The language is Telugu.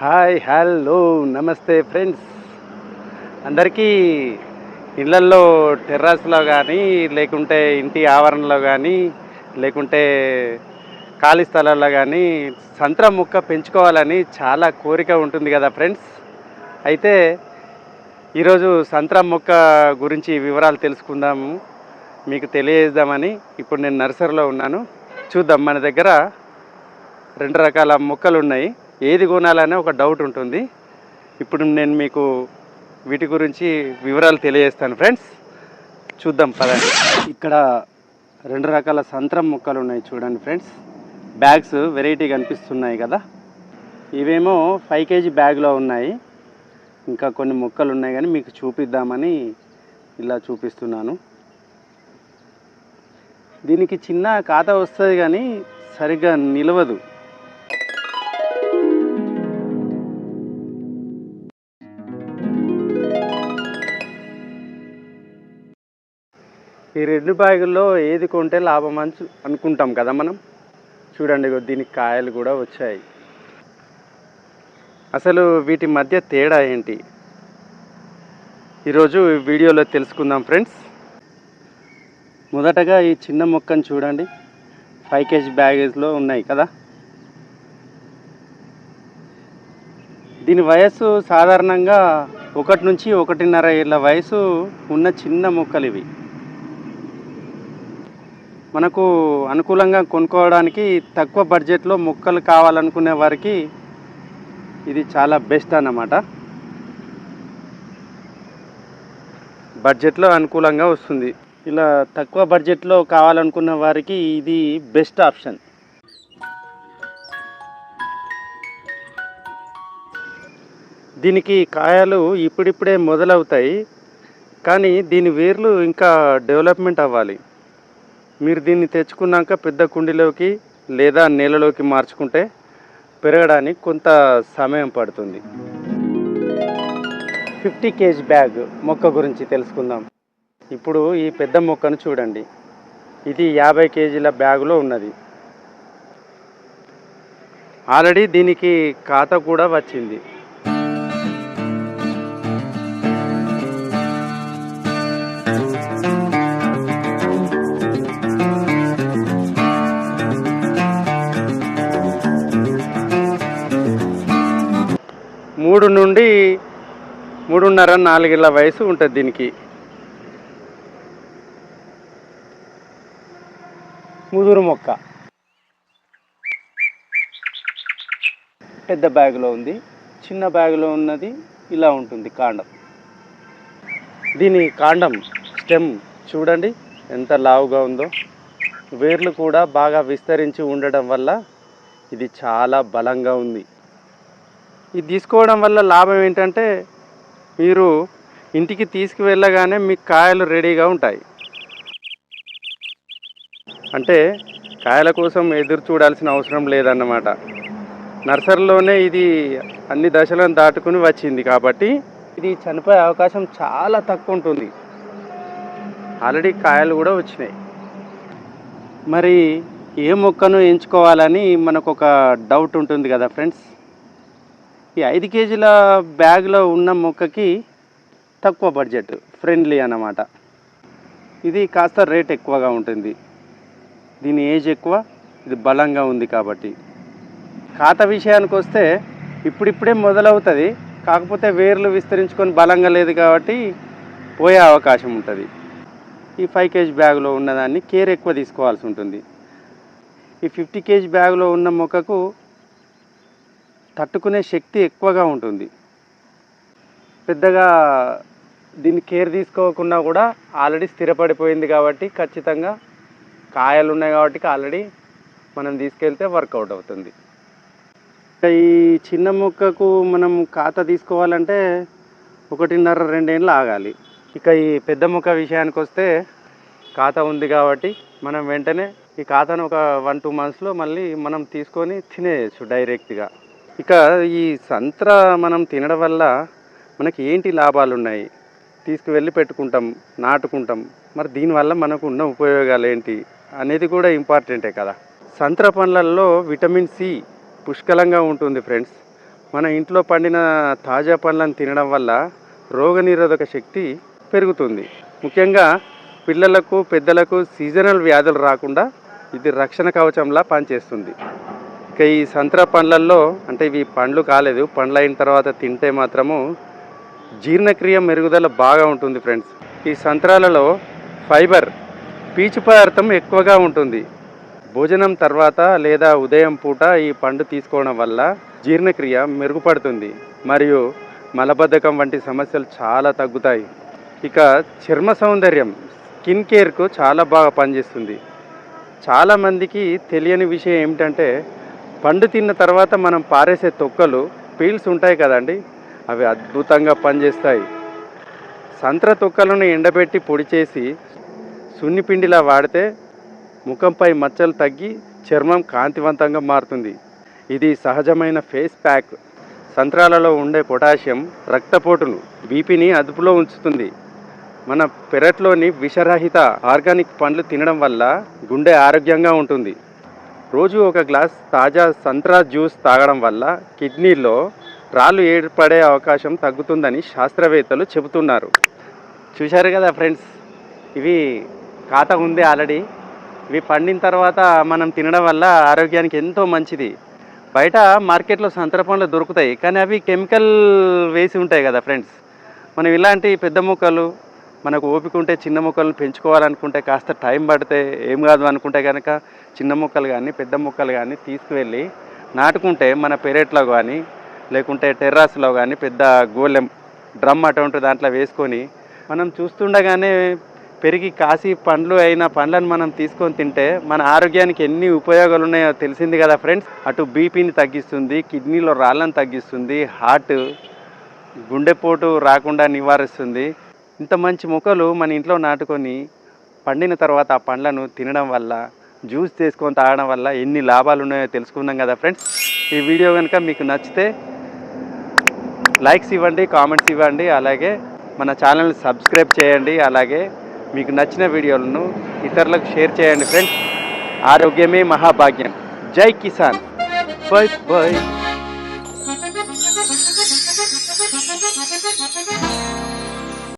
హాయ్ హలో నమస్తే ఫ్రెండ్స్ అందరికీ. ఇళ్ళల్లో టెర్రస్లో కానీ లేకుంటే ఇంటి ఆవరణలో కానీ లేకుంటే ఖాళీ స్థలాల్లో కానీ సంత్రా మొక్క పెంచుకోవాలని చాలా కోరిక ఉంటుంది కదా ఫ్రెండ్స్. అయితే ఈరోజు సంత్రా మొక్క గురించి వివరాలు తెలుసుకుందాము, మీకు తెలియజేద్దామని ఇప్పుడు నేను నర్సరీలో ఉన్నాను. చూద్దాం, మన దగ్గర 2 రకాల మొక్కలు ఉన్నాయి. ఏది కొనాలనే ఒక డౌట్ ఉంటుంది. ఇప్పుడు నేను మీకు వీటి గురించి వివరాలు తెలియజేస్తాను ఫ్రెండ్స్. చూద్దాం పదండి. ఇక్కడ 2 రకాల సంత్రం మొక్కలు ఉన్నాయి చూడండి ఫ్రెండ్స్. బ్యాగ్స్ వెరైటీ కనిపిస్తున్నాయి కదా. ఇవేమో 5 kg బ్యాగ్లో ఉన్నాయి. ఇంకా కొన్ని మొక్కలు ఉన్నాయి కానీ మీకు చూపిద్దామని ఇలా చూపిస్తున్నాను. దీనికి చిన్న ఖాతా వస్తుంది కానీ సరిగ్గా నిలవదు. ఈ 2 బ్యాగుల్లో ఏది కొంటే లాభం అనుకుంటాం కదా మనం. చూడండి, దీనికి కాయలు కూడా వచ్చాయి. అసలు వీటి మధ్య తేడా ఏంటి ఈరోజు వీడియోలో తెలుసుకుందాం ఫ్రెండ్స్. మొదటగా ఈ చిన్న మొక్కను చూడండి, 5 kg బ్యాగేజ్లో ఉన్నాయి కదా. దీని వయస్సు సాధారణంగా 1 నుంచి 1.5 ఏళ్ళ వయసు ఉన్న చిన్న మొక్కలు ఇవి. మనకు అనుకూలంగా కొనుక్కోవడానికి తక్కువ బడ్జెట్లో మొక్కలు కావాలనుకునే వారికి ఇది చాలా బెస్ట్ అన్నమాట. బడ్జెట్లో అనుకూలంగా వస్తుంది. ఇలా తక్కువ బడ్జెట్లో కావాలనుకున్న వారికి ఇది బెస్ట్ ఆప్షన్. దీనికి కాయలు ఇప్పుడిప్పుడే మొదలవుతాయి, కానీ దీని వేర్లు ఇంకా డెవలప్మెంట్ అవ్వాలి. మీరు దీన్ని తెచ్చుకున్నాక పెద్ద కుండీలోకి లేదా నేలలోకి మార్చుకుంటే పెరగడానికి కొంత సమయం పడుతుంది. 50 kg బ్యాగ్ మొక్క గురించి తెలుసుకుందాం. ఇప్పుడు ఈ పెద్ద మొక్కను చూడండి, ఇది 50 kgల బ్యాగులో ఉన్నది. ఆల్రెడీ దీనికి ఖాతా కూడా వచ్చింది. మూడు నుండి 3.5-4 ఏళ్ళ వయసు ఉంటుంది దీనికి. ముదురు మొక్క పెద్ద బ్యాగులో ఉంది, చిన్న బ్యాగులో ఉన్నది ఇలా ఉంటుంది కాండం. దీని కాండం స్టెమ్ చూడండి ఎంత లావుగా ఉందో. వేర్లు కూడా బాగా విస్తరించి ఉండడం వల్ల ఇది చాలా బలంగా ఉంది. ఇది తీసుకోవడం వల్ల లాభం ఏంటంటే మీరు ఇంటికి తీసుకువెళ్ళగానే మీకు కాయలు రెడీగా ఉంటాయి. అంటే కాయల కోసం ఎదురు చూడాల్సిన అవసరం లేదన్నమాట. నర్సరీలోనే ఇది అన్ని దశలను దాటుకుని వచ్చింది కాబట్టి ఇది చనిపోయే అవకాశం చాలా తక్కువ ఉంటుంది. ఆల్రెడీ కాయలు కూడా వచ్చినాయి. మరి ఏ మొక్కను ఎంచుకోవాలని మనకు ఒక డౌట్ ఉంటుంది కదా ఫ్రెండ్స్. ఈ 5 kgల బ్యాగ్లో ఉన్న మొక్కకి తక్కువ బడ్జెట్ ఫ్రెండ్లీ అన్నమాట. ఇది కాస్త రేట్ ఎక్కువగా ఉంటుంది. దీని ఏజ్ ఎక్కువ, ఇది బలంగా ఉంది కాబట్టి. ఖాతా విషయానికి వస్తే ఇప్పుడిప్పుడే మొదలవుతుంది, కాకపోతే వేర్లు విస్తరించుకొని బలంగా లేదు కాబట్టి పోయే అవకాశం ఉంటుంది. ఈ 5 kg బ్యాగ్లో ఉన్నదాన్ని కేర్ ఎక్కువ తీసుకోవాల్సి ఉంటుంది. ఈ 50 kg బ్యాగ్లో ఉన్న మొక్కకు తట్టుకునే శక్తి ఎక్కువగా ఉంటుంది. పెద్దగా దీన్ని కేర్ తీసుకోకుండా కూడా ఆల్రెడీ స్థిరపడిపోయింది కాబట్టి ఖచ్చితంగా కాయలు ఉన్నాయి కాబట్టి ఆల్రెడీ మనం తీసుకెళ్తే వర్కౌట్ అవుతుంది. ఈ చిన్న మొక్కకు మనం ఖాతా తీసుకోవాలంటే 1.5-2 ఏళ్ళు ఆగాలి. ఇక ఈ పెద్ద మొక్క విషయానికి వస్తే ఖాతా ఉంది కాబట్టి మనం వెంటనే ఈ ఖాతాను ఒక 1-2 మంత్స్లో మళ్ళీ మనం తీసుకొని తినేయచ్చు డైరెక్ట్గా. ఇక ఈ సంత్రా మనం తినడం వల్ల మనకి ఏంటి లాభాలు ఉన్నాయి, తీసుకువెళ్ళి పెట్టుకుంటాం, నాటుకుంటాం, మరి దీనివల్ల మనకు ఉన్న ఉపయోగాలు ఏంటి అనేది కూడా ఇంపార్టెంటే కదా. సంత్రా పండ్లల్లో విటమిన్ సి పుష్కలంగా ఉంటుంది ఫ్రెండ్స్. మన ఇంట్లో పండిన తాజా పండ్లను తినడం వల్ల రోగనిరోధక శక్తి పెరుగుతుంది. ముఖ్యంగా పిల్లలకు పెద్దలకు సీజనల్ వ్యాధులు రాకుండా ఇది రక్షణ కవచంలా పనిచేస్తుంది. ఇక ఈ సంత్రా పండ్లల్లో అంటే ఇవి పండ్లు కాలేదు, పండ్లు అయిన తర్వాత తింటే మాత్రము జీర్ణక్రియ మెరుగుదల బాగా ఉంటుంది ఫ్రెండ్స్. ఈ సంత్రాలలో ఫైబర్ పీచు పదార్థం ఎక్కువగా ఉంటుంది. భోజనం తర్వాత లేదా ఉదయం పూట ఈ పండు తీసుకోవడం వల్ల జీర్ణక్రియ మెరుగుపడుతుంది మరియు మలబద్ధకం వంటి సమస్యలు చాలా తగ్గుతాయి. ఇక చర్మ సౌందర్యం స్కిన్ కేర్కు చాలా బాగా పనిచేస్తుంది. చాలామందికి తెలియని విషయం ఏమిటంటే పండు తిన్న తర్వాత మనం పారేసే తొక్కలు పీల్స్ ఉంటాయి కదండి, అవి అద్భుతంగా పనిచేస్తాయి. సంత్ర తొక్కలను ఎండబెట్టి పొడి చేసి సున్నిపిండిలా వాడితే ముఖంపై మచ్చలు తగ్గి చర్మం కాంతివంతంగా మారుతుంది. ఇది సహజమైన ఫేస్ ప్యాక్. సంత్రాలలో ఉండే పొటాషియం రక్తపోటును బీపీని అదుపులో ఉంచుతుంది. మన పెరట్లోని విషరహిత ఆర్గానిక్ పండ్లు తినడం వల్ల గుండె ఆరోగ్యంగా ఉంటుంది. రోజు ఒక గ్లాస్ తాజా సంత్రా జ్యూస్ తాగడం వల్ల కిడ్నీలో రాళ్ళు ఏర్పడే అవకాశం తగ్గుతుందని శాస్త్రవేత్తలు చెబుతున్నారు. చూశారు కదా ఫ్రెండ్స్, ఇవి ఖాతా ఉంది ఆల్రెడీ. ఇవి పండిన తర్వాత మనం తినడం వల్ల ఆరోగ్యానికి ఎంతో మంచిది. బయట మార్కెట్లో సంత్రా పండ్లు దొరుకుతాయి, కానీ అవి కెమికల్ వేసి ఉంటాయి కదా ఫ్రెండ్స్. మనం ఇలాంటి పెద్ద మొక్కలు మనకు ఓపిక ఉంటే చిన్న మొక్కలను పెంచుకోవాలనుకుంటే కాస్త టైం పడితే ఏం కాదు అనుకుంటే కనుక చిన్న మొక్కలు కానీ పెద్ద మొక్కలు కానీ తీసుకువెళ్ళి నాటుకుంటే మన పెరట్లో కానీ లేకుంటే టెర్రాస్లో కానీ పెద్ద గోళెం డ్రమ్ అటువంటి దాంట్లో వేసుకొని మనం చూస్తుండగానే పెరిగి కాసి పండ్లు అయిన పండ్లను మనం తీసుకొని తింటే మన ఆరోగ్యానికి ఎన్ని ఉపయోగాలు ఉన్నాయో తెలిసింది కదా ఫ్రెండ్స్. అటు బీపీని తగ్గిస్తుంది, కిడ్నీలో రాళ్ళను తగ్గిస్తుంది, హార్ట్ గుండెపోటు రాకుండా నివారిస్తుంది. ఇంత మంచి మొక్కలు మన ఇంట్లో నాటుకొని పండిన తర్వాత ఆ పండ్లను తినడం వల్ల జ్యూస్ చేసుకొని తాగడం వల్ల ఎన్ని లాభాలు ఉన్నాయో తెలుసుకుందాం కదా ఫ్రెండ్స్. ఈ వీడియో కనుక మీకు నచ్చితే లైక్స్ ఇవ్వండి, కామెంట్స్ ఇవ్వండి, అలాగే మన ఛానల్ని సబ్స్క్రైబ్ చేయండి. అలాగే మీకు నచ్చిన వీడియోలను ఇతరులకు షేర్ చేయండి ఫ్రెండ్స్. ఆరోగ్యమే మహాభాగ్యం. జై కిసాన్. By by.